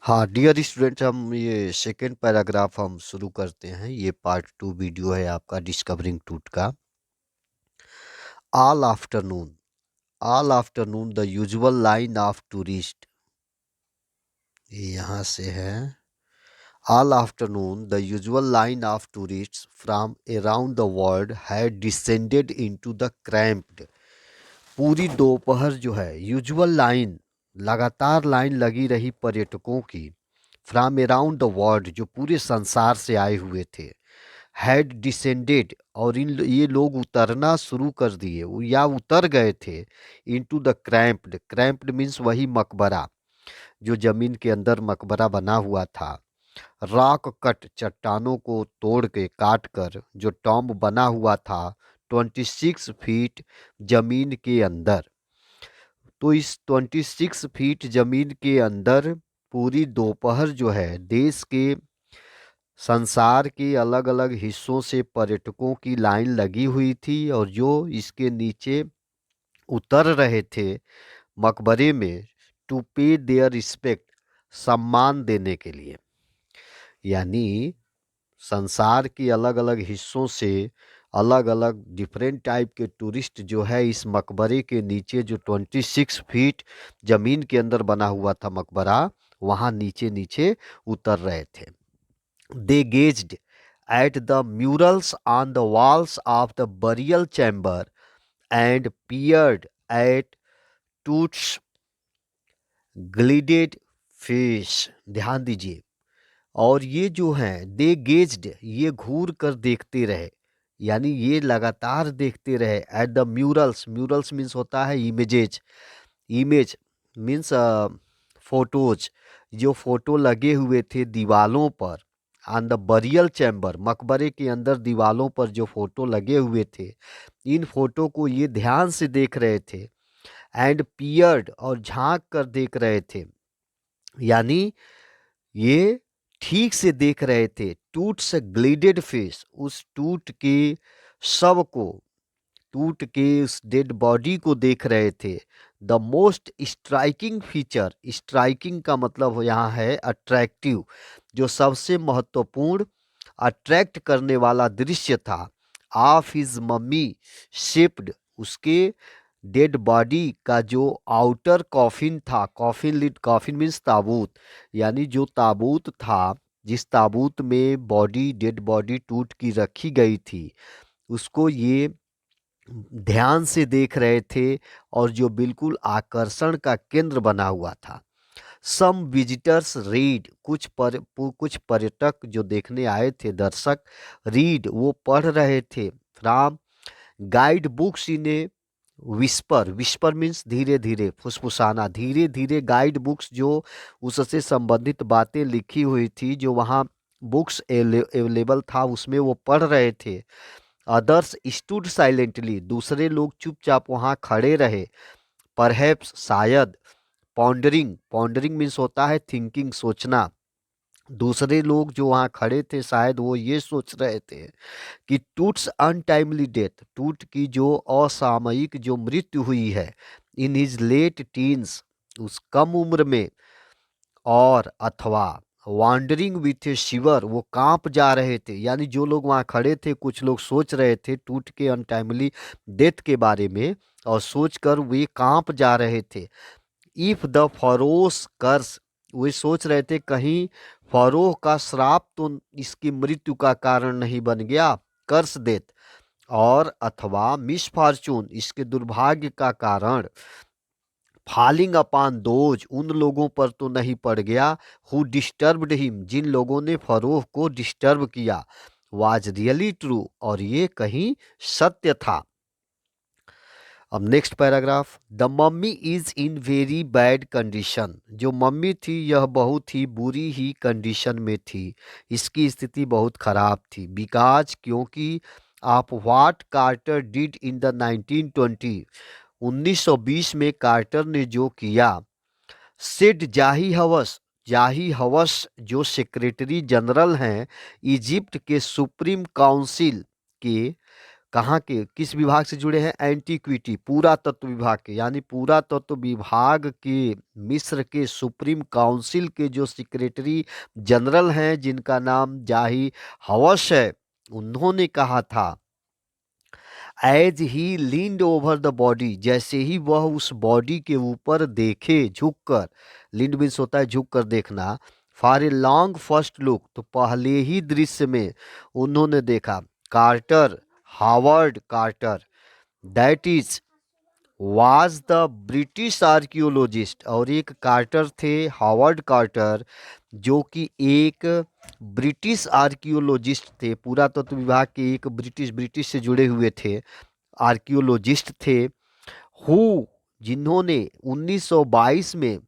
हाँ dear student, हम ये सेकेंड पैराग्राफ हम शुरू करते हैं। ये पार्ट 2 वीडियो है आपका डिस्कवरिंग ट्रूथ का। All afternoon, all afternoon the usual line of tourist, ये यहाँ से है। All afternoon the usual line of tourists from around the world had descended into the cramped. पूरी दोपहर जो है यूजुअल लाइन, लगातार लाइन लगी रही पर्यटकों की, फ्रॉम अराउंड द वर्ल्ड जो पूरे संसार से आए हुए थे, हैड डिसेंडेड और ये लोग उतरना शुरू कर दिए या उतर गए थे into the cramped. Cramped means वही मकबरा जो जमीन के अंदर मकबरा बना हुआ था। रॉक कट, चट्टानों को तोड़ के काट कर जो टॉम्ब बना हुआ था 26 फीट जमीन के अंदर। तो इस 26 फीट जमीन के अंदर पूरी दोपहर जो है देश के, संसार के अलग अलग हिस्सों से पर्यटकों की लाइन लगी हुई थी और जो इसके नीचे उतर रहे थे मकबरे में, टू पे देयर रिस्पेक्ट, सम्मान देने के लिए। यानी संसार के अलग अलग हिस्सों से अलग अलग डिफरेंट टाइप के टूरिस्ट जो है इस मकबरे के नीचे, जो 26 फीट जमीन के अंदर बना हुआ था मकबरा, वहाँ नीचे नीचे उतर रहे थे। They gazed at the murals on the walls of the burial chamber and peered at Toots' gilded face। ध्यान दीजिए। और ये जो हैं दे गेज्ड, ये घूर कर देखते रहे, यानी ये लगातार देखते रहे at the murals. Murals means होता है इमेजेज, इमेज मीन्स फोटोज, जो फोटो लगे हुए थे दीवालों पर। ऑन द बरियल चैम्बर, मकबरे के अंदर दीवालों पर जो फोटो लगे हुए थे, इन फोटो को ये ध्यान से देख रहे थे। एंड पियर्ड, और झांक कर देख रहे थे, यानी ये ठीक से देख रहे थे। टूट से ग्लेडेड फेस, उस टूट के शव को, टूट के उस डेड बॉडी को देख रहे थे। The most striking feature, striking का मतलब यहाँ है अट्रैक्टिव, जो सबसे महत्वपूर्ण, अट्रैक्ट करने वाला दृश्य था। ऑफ हिज मम्मी शिप्ड, उसके डेड बॉडी का जो आउटर कॉफिन था, कॉफिन लिड, कॉफिन मीन्स ताबूत, यानी जो ताबूत था, जिस ताबूत में बॉडी, डेड बॉडी टूट की रखी गई थी, उसको ये ध्यान से देख रहे थे और जो बिल्कुल आकर्षण का केंद्र बना हुआ था। सम विजिटर्स रीड, कुछ पर्यटक जो देखने आए थे, दर्शक, रीड, वो पढ़ रहे थे, from guide books in A whisper. Whisper means धीरे धीरे, फुसफुसाना, धीरे धीरे गाइड बुक्स, जो उससे संबंधित बातें लिखी हुई थी, जो वहाँ बुक्स अवेलेबल था, उसमें वो पढ़ रहे थे। अदर्स स्टूड साइलेंटली, दूसरे लोग चुपचाप वहाँ खड़े रहे। परहैप्स, शायद। पॉन्डरिंग, पॉन्डरिंग मीन्स होता है थिंकिंग, सोचना। दूसरे लोग जो वहाँ खड़े थे, शायद वो ये सोच रहे थे कि टूट्स अनटाइमली डेथ, टूट की जो असामयिक जो मृत्यु हुई है, इन हिज लेट टीन्स, उस कम उम्र में, और अथवा वांडरिंग विथ ए शिवर, वो कांप जा रहे थे। यानी जो लोग वहाँ खड़े थे, कुछ लोग सोच रहे थे टूट के अनटाइमली डेथ के बारे में, और सोचकर वे कांप जा रहे थे। इफ द फरोस कर्स, वे सोच रहे थे कहीं फरोह का श्राप तो इसकी मृत्यु का कारण नहीं बन गया, कर्स डेथ, और अथवा मिसफॉर्चून, इसके दुर्भाग्य का कारण, फॉलिंग अपॉन दोज, उन लोगों पर तो नहीं पड़ गया, हु डिस्टर्ब्ड हिम, जिन लोगों ने फरोह को डिस्टर्ब किया। वाज रियली ट्रू, और ये कहीं सत्य था। अब next paragraph. The mummy is in very bad condition, जो मम्मी थी यह बहुत ही बुरी ही कंडीशन में थी, इसकी स्थिति बहुत खराब थी। बिकॉज, क्योंकि, of what Carter did in the 1920, 1920 में कार्टर ने जो किया। सिड जाही हवस, जाही हवस जो सेक्रेटरी जनरल हैं इजिप्ट के सुप्रीम काउंसिल के, कहाँ के, किस विभाग से जुड़े हैं? एंटीक्विटी, पुरातत्व विभाग के, यानी पुरातत्व विभाग के मिस्र के सुप्रीम काउंसिल के जो सेक्रेटरी जनरल हैं, जिनका नाम जाही हवस है, उन्होंने कहा था, as he leaned over the body, जैसे ही वह उस बॉडी के ऊपर देखे झुककर, लीन्ड मीन्स होता है झुक कर देखना, for a long first look, तो पहले ही दृश्य में उन्होंने देखा, Carter, Howard Carter, that is was the British archaeologist, और एक कार्टर थे, हावर्ड कार्टर, जो कि एक ब्रिटिश आर्कियोलॉजिस्ट थे, पुरातत्व विभाग के एक ब्रिटिश से जुड़े हुए थे, आर्कियोलॉजिस्ट थे, हु, जिन्होंने 1922 में,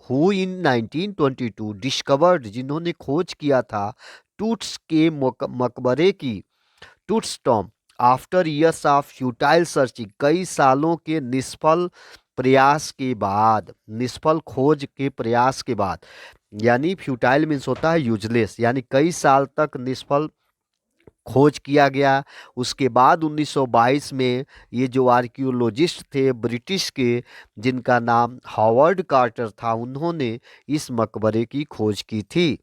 हु इन 1922 डिस्कवर्ड, जिन्होंने खोज किया था टूट्स के मकबरे की, Toots Tom, after years of futile searching, कई सालों के निष्फल प्रयास के बाद, निष्फल खोज के प्रयास के बाद, यानी फ्यूटाइल मीन्स होता है यूजलेस, यानी कई साल तक निष्फल खोज किया गया। उसके बाद 1922 में ये जो आर्कियोलॉजिस्ट थे ब्रिटिश के, जिनका नाम हॉवर्ड कार्टर था, उन्होंने इस मकबरे की खोज की थी।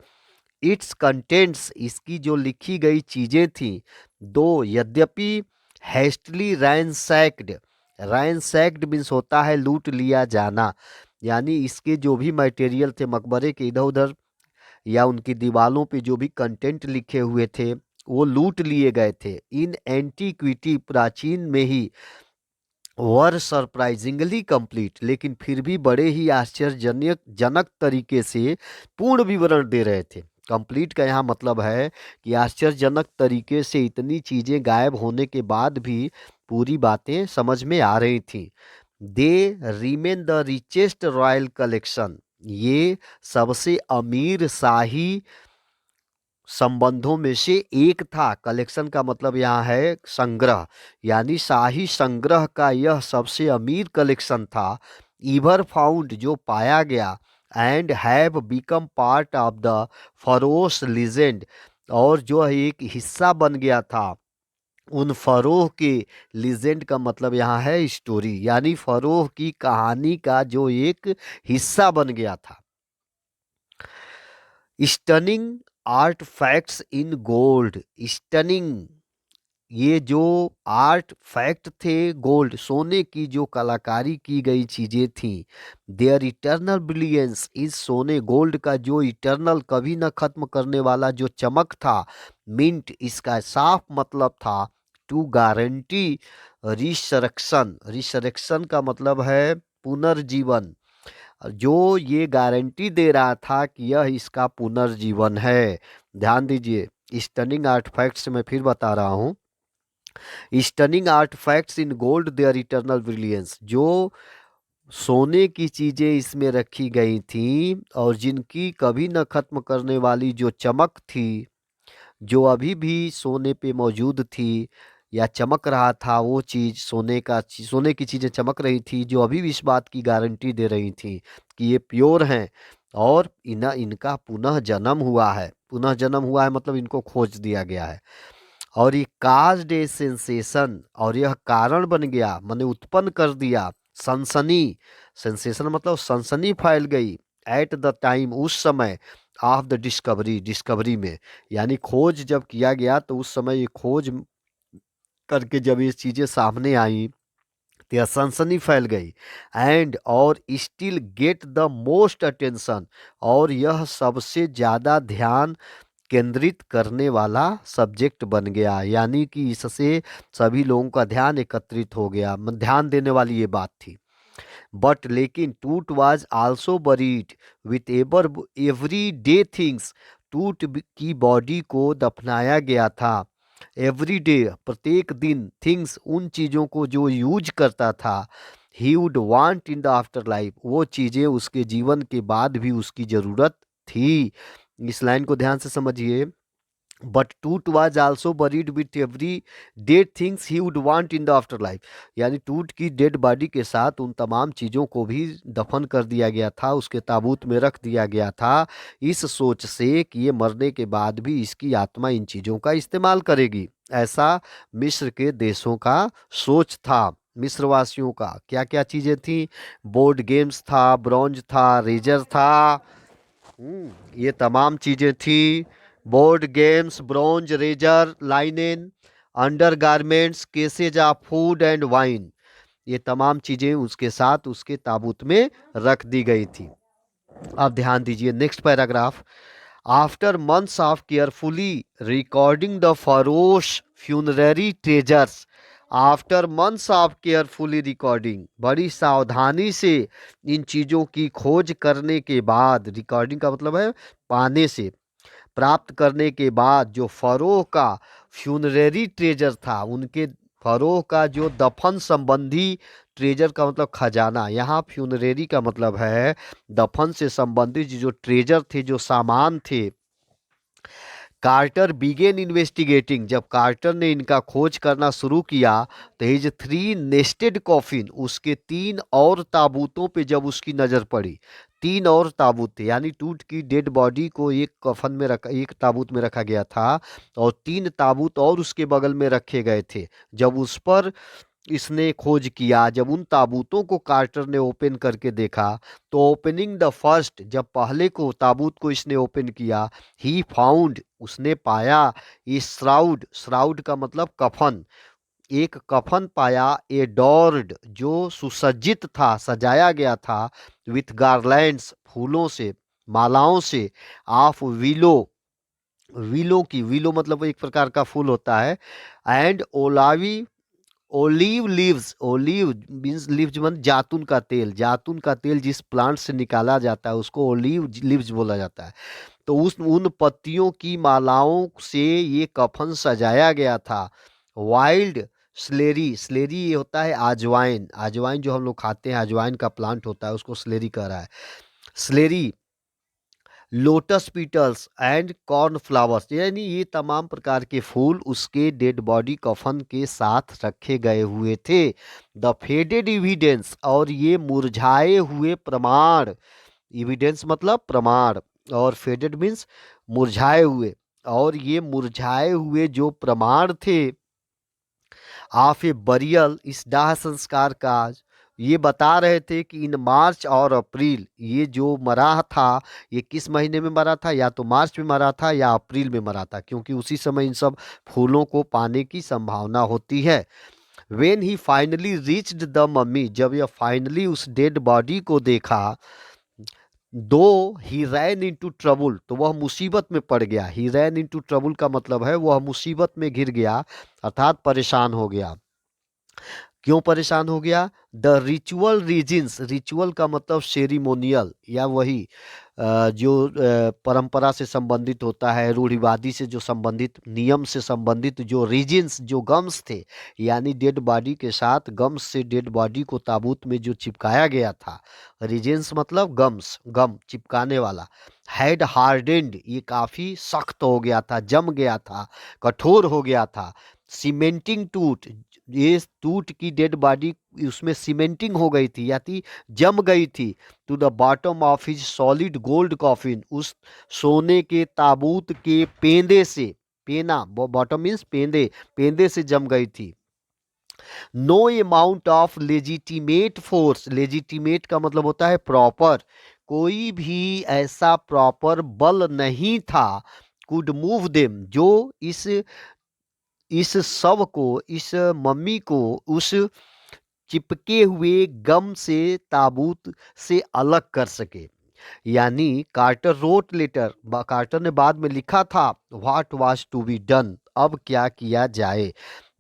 इट्स कंटेंट्स, इसकी जो लिखी गई चीज़ें थीं, दो यद्यपि हेस्टली रैंसैक्ड, रैंसैक्ड मीन्स होता है लूट लिया जाना, यानी इसके जो भी मटेरियल थे मकबरे के इधर उधर या उनकी दीवालों पे जो भी कंटेंट लिखे हुए थे वो लूट लिए गए थे। इन एंटीक्विटी, प्राचीन में ही, वर सरप्राइजिंगली कंप्लीट, लेकिन फिर भी बड़े ही आश्चर्यजनक जनक तरीके से पूर्ण विवरण दे रहे थे। कंप्लीट का यहाँ मतलब है कि आश्चर्यजनक तरीके से इतनी चीज़ें गायब होने के बाद भी पूरी बातें समझ में आ रही थी। They remain the richest royal collection, ये सबसे अमीर शाही संबंधों में से एक था। कलेक्शन का मतलब यहाँ है संग्रह, यानी शाही संग्रह का यह सबसे अमीर कलेक्शन था। ईवर फाउंड, जो पाया गया, and have become part of the ferrous legend, और जो एक हिस्सा बन गया था उन फरोह के, लीजेंड का मतलब यहाँ है स्टोरी, यानी फरोह की कहानी का जो एक हिस्सा बन गया था। Stunning art facts in gold, stunning, ये जो आर्ट फैक्ट थे, गोल्ड, सोने की जो कलाकारी की गई चीजें थी, देयर इटर्नल ब्रिलियंस, इस सोने गोल्ड का जो इटर्नल, कभी न खत्म करने वाला जो चमक था, मिंट, इसका साफ मतलब था टू गारंटी रिसरेक्शन, रिसरेक्शन का मतलब है पुनर्जीवन, जो ये गारंटी दे रहा था कि यह इसका पुनर्जीवन है। ध्यान दीजिए, स्टनिंग आर्टिफैक्ट्स मैं फिर बता रहा हूँ, stunning artefacts in gold their eternal brilliance, जो सोने की चीजें इसमें रखी गई थी और जिनकी कभी न खत्म करने वाली जो चमक थी, जो अभी भी सोने पे मौजूद थी या चमक रहा था, वो चीज़ सोने की चीज़ें चमक रही थी, जो अभी भी इस बात की गारंटी दे रही थी कि ये प्योर हैं और इनका पुनः जन्म हुआ है। पुनः जन्म हुआ है मतलब इनको खोज दिया गया है। और ये काज्ड ए सेंसेशन, और यह कारण बन गया, माने उत्पन्न कर दिया सनसनी, सेंसेशन मतलब सनसनी फैल गई, एट द टाइम, उस समय, ऑफ द डिस्कवरी, डिस्कवरी में, यानी खोज जब किया गया तो उस समय ये खोज करके जब ये चीज़ें सामने आई तो यह सनसनी फैल गई, एंड और still get the most attention, और यह सबसे ज़्यादा ध्यान केंद्रित करने वाला सब्जेक्ट बन गया, यानी कि इससे सभी लोगों का ध्यान एकत्रित हो गया, ध्यान देने वाली ये बात थी। बट लेकिन टूट was also buried with every day things, टूट की बॉडी को दफनाया गया था, एवरी डे, प्रत्येक दिन, थिंग्स, उन चीज़ों को जो यूज करता था, he would want in the after life, वो चीज़ें उसके जीवन के बाद भी उसकी ज़रूरत थी। इस लाइन को ध्यान से समझिए, बट टूट was also buried with every dead things he would want in the after life, यानी टूट की डेड बॉडी के साथ उन तमाम चीज़ों को भी दफन कर दिया गया था, उसके ताबूत में रख दिया गया था, इस सोच से कि ये मरने के बाद भी इसकी आत्मा इन चीज़ों का इस्तेमाल करेगी। ऐसा मिस्र के देशों का सोच था। मिस्रवासियों का क्या क्या चीजें थी? बोर्ड गेम्स था, ब्रॉन्ज था, रेजर था। ये तमाम चीजें थी। Board games, bronze, razor, linen, undergarments, cases of food and wine, ये तमाम चीजें उसके साथ उसके ताबूत में रख दी गई थी। अब ध्यान दीजिए next paragraph. After months of carefully recording the pharaoh's funerary treasures, after months of carefully recording, बड़ी सावधानी से इन चीज़ों की खोज करने के बाद, रिकॉर्डिंग का मतलब है पाने से, प्राप्त करने के बाद, जो फरोह का फ्यूनररी ट्रेजर था, उनके फरोह का जो दफन संबंधी, ट्रेजर का मतलब खजाना, यहाँ फ्यूनरेरी का मतलब है दफन से संबंधित जो ट्रेजर थे, जो सामान थे। कार्टर बिगेन इन्वेस्टिगेटिंग, जब कार्टर ने इनका खोज करना शुरू किया तो हिज 3 नेस्टेड कॉफिन, उसके 3 और ताबूतों पे जब उसकी नज़र पड़ी, 3 और ताबूत थे, यानी टूट की डेड बॉडी को एक कफन में रखा, एक ताबूत में रखा गया था और 3 ताबूत और उसके बगल में रखे गए थे। जब उस पर इसने खोज किया, जब उन ताबूतों को कार्टर ने ओपन करके देखा, तो ओपनिंग द फर्स्ट, जब पहले को ताबूत को इसने ओपन किया, ही फाउंड, उसने पाया, ये श्राउड, श्राउड का मतलब कफन, एक कफन पाया, ए डॉर्ड, जो सुसज्जित था, सजाया गया था, विथ गार्लैंड्स, फूलों से, मालाओं से, ऑफ विलो, विलो की, विलो मतलब एक प्रकार का फूल होता है, and olive, olive leaves, olive means leaves मतलब जातून का तेल, जातून का तेल जिस प्लांट से निकाला जाता है उसको ओलिव लीव्स बोला जाता है। तो उस उन पत्तियों की मालाओं से ये कफन सजाया गया था। वाइल्ड स्लेरी, स्लेरी ये होता है अजवाइन, अजवाइन जो हम लोग खाते हैं, अजवाइन का प्लांट होता है, उसको स्लेरी कह रहा है। Slurry, lotus petals and corn flowers, यानी ये तमाम प्रकार के फूल उसके डेड बॉडी कफन के साथ रखे गए हुए थे। द फेडेड इविडेंस, और ये मुरझाए हुए प्रमाण, इविडेंस मतलब प्रमाण, और फेडेड मीन्स मुरझाए हुए, और ये मुरझाए हुए जो प्रमाण थे ऑफ ए बरियल, इस दाह संस्कार का, ये बता रहे थे कि इन मार्च और अप्रैल, ये जो मरा था, ये किस महीने में मरा था? या तो मार्च में मरा था या अप्रैल में मरा था, क्योंकि उसी समय इन सब फूलों को पाने की संभावना होती है। When he finally reached the mummy, जब यह फाइनली उस डेड बॉडी को देखा, दो ही रैन इनटू ट्रबल, तो वह मुसीबत में पड़ गया। ही रैन इनटू ट्रबल का मतलब है वह मुसीबत में घिर गया, अर्थात परेशान हो गया। क्यों परेशान हो गया? द रिचुअल रीजन्स, रिचुअल का मतलब सेरिमोनियल, या वही जो परंपरा से संबंधित होता है, रूढ़िवादी से जो संबंधित, नियम से संबंधित जो रीजन्स, जो गम्स थे, यानी डेड बॉडी के साथ गम्स से डेड बॉडी को ताबूत में जो चिपकाया गया था, रीजन्स मतलब गम्स, गम चिपकाने वाला, हैड हार्डेंड, ये काफी सख्त हो गया था, जम गया था, कठोर हो गया था। सीमेंटिंग टूट, ये टूट की डेड बॉडी उसमें सीमेंटिंग हो गई थी, या थी जम गई थी, to the bottom of his solid gold coffin, उस सोने के ताबूत के पेंदे से, पेना बॉटम मीन्स पेंदे, पेंदे से जम गई थी। No amount of legitimate force, legitimate का मतलब होता है प्रॉपर, कोई भी ऐसा प्रॉपर बल नहीं था, कुड मूव देम, जो इस शव को, इस मम्मी को उस चिपके हुए गम से, ताबूत से अलग कर सके। यानी कार्टर रोट लेटर, कार्टर ने बाद में लिखा था, what was to be done, अब क्या किया जाए।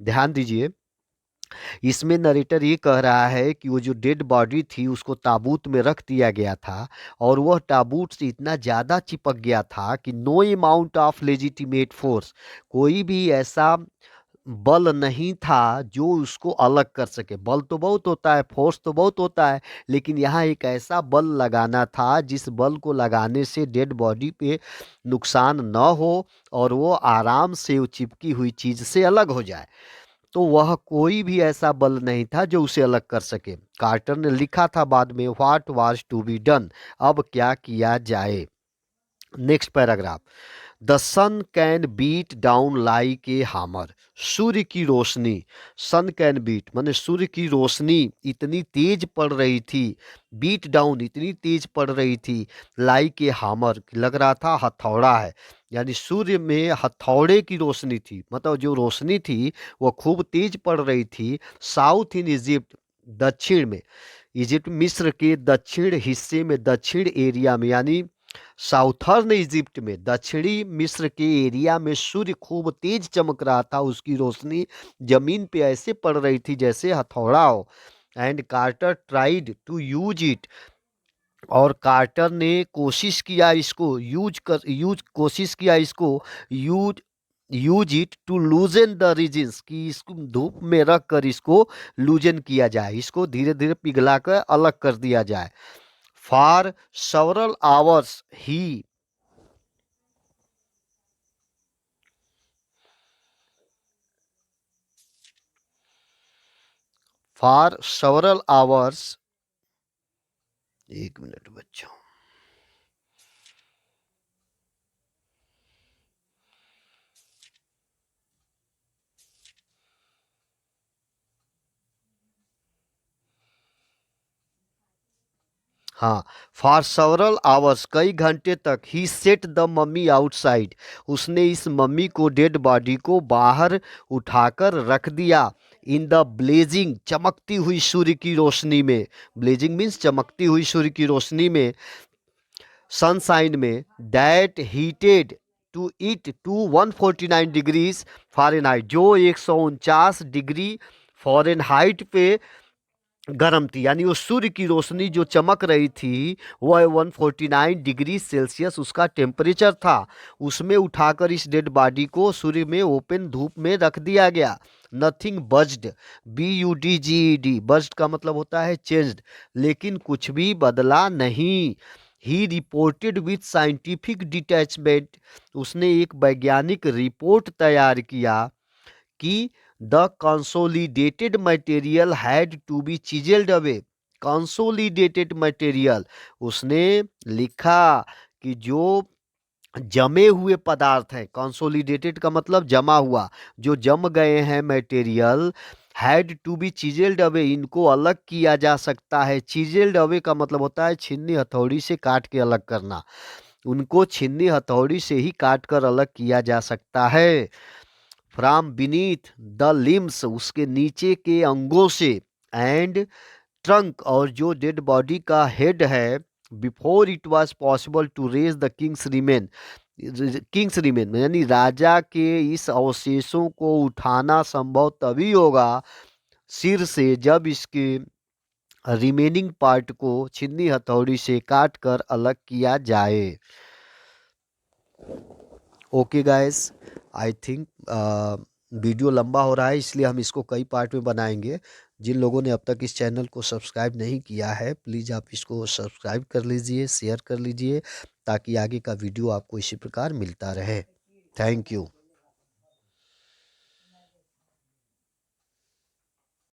ध्यान दीजिए, इसमें नरेटर ये कह रहा है कि वो जो डेड बॉडी थी उसको ताबूत में रख दिया गया था, और वह ताबूत से इतना ज़्यादा चिपक गया था कि no amount of legitimate force, कोई भी ऐसा बल नहीं था जो उसको अलग कर सके। बल तो बहुत होता है, फोर्स तो बहुत होता है, लेकिन यहाँ एक ऐसा बल लगाना था जिस बल को लगाने से डेड बॉडी पे नुकसान न हो और वो आराम से वो चिपकी हुई चीज से अलग हो जाए। तो वह कोई भी ऐसा बल नहीं था जो उसे अलग कर सके। कार्टर ने लिखा था बाद में, what was to be done, अब क्या किया जाए। Next paragraph. The sun can beat down like a hammer. सूर्य की रोशनी, सन कैन बीट माने सूर्य की रोशनी इतनी तेज पड़ रही थी, बीट डाउन इतनी तेज पड़ रही थी, लाइक ए हामर लग रहा था हथौड़ा है। यानी सूर्य में हथौड़े की रोशनी थी, मतलब जो रोशनी थी वो खूब तेज पड़ रही थी। साउथ इन इजिप्ट, दक्षिण में, इजिप्ट मिस्र के दक्षिण हिस्से में, दक्षिण एरिया में, यानी साउथर्न इजिप्ट में, दक्षिणी मिस्र के एरिया में सूर्य खूब तेज चमक रहा था। उसकी रोशनी जमीन पे ऐसे पड़ रही थी जैसे हथौड़ा हो। And Carter tried to use it, और कार्टर ने कोशिश किया इसको यूज कोशिश किया इसको use use it to loosen the resins, कि इसको धूप में रख कर इसको लूजन किया जाए, इसको धीरे धीरे पिघला कर अलग कर दिया जाए। For several hours he for several hours, एक मिनट बच्चों, हाँ, फॉर several hours कई घंटे तक ही सेट द मम्मी आउटसाइड, उसने इस मम्मी को, डेड बॉडी को बाहर उठाकर रख दिया। इन द ब्लेजिंग, चमकती हुई सूर्य की रोशनी में, ब्लेजिंग मीन्स चमकती हुई सूर्य की रोशनी में, सनसाइन में, that heated to it to 149 degrees Fahrenheit, जो 149 डिग्री फ़ारेनहाइट पे गर्म थी। यानी वो सूर्य की रोशनी जो चमक रही थी वह 149 डिग्री सेल्सियस उसका टेम्परेचर था। उसमें उठाकर इस डेड बॉडी को सूर्य में ओपन धूप में रख दिया गया। नथिंग बज्ड, BUDGED, बज्ड का मतलब होता है चेंज्ड, लेकिन कुछ भी बदला नहीं। He reported with scientific detachment, उसने एक वैज्ञानिक रिपोर्ट तैयार किया कि the consolidated material had to be chiselled away. Consolidated material, उसने लिखा कि जो जमे हुए पदार्थ हैं, कंसोलिडेटेड का मतलब जमा हुआ, जो जम गए हैं material, had to be chiselled away, इनको अलग किया जा सकता है। चिजल्ड अवे का मतलब होता है छीनी हथौड़ी से काट के अलग करना, उनको छीनी हथौड़ी से ही काट कर अलग किया जा सकता है। फ्रॉम बीनीथ द लिम्स, उसके नीचे के अंगों से, एंड ट्रंक, और जो डेड बॉडी का हेड है, before it was possible to raise the king's remains, यानी राजा के इस अवशेषों को उठाना संभव तभी होगा सिर से, जब इसके रिमेनिंग पार्ट को छिन्नी हथौड़ी से काट कर अलग किया जाए। Okay guys, I think video लंबा हो रहा है, इसलिए हम इसको कई पार्ट में बनाएंगे। जिन लोगों ने अब तक इस चैनल को सब्सक्राइब नहीं किया है, प्लीज़ आप इसको सब्सक्राइब कर लीजिए, शेयर कर लीजिए, ताकि आगे का वीडियो आपको इसी प्रकार मिलता रहे। Thank you.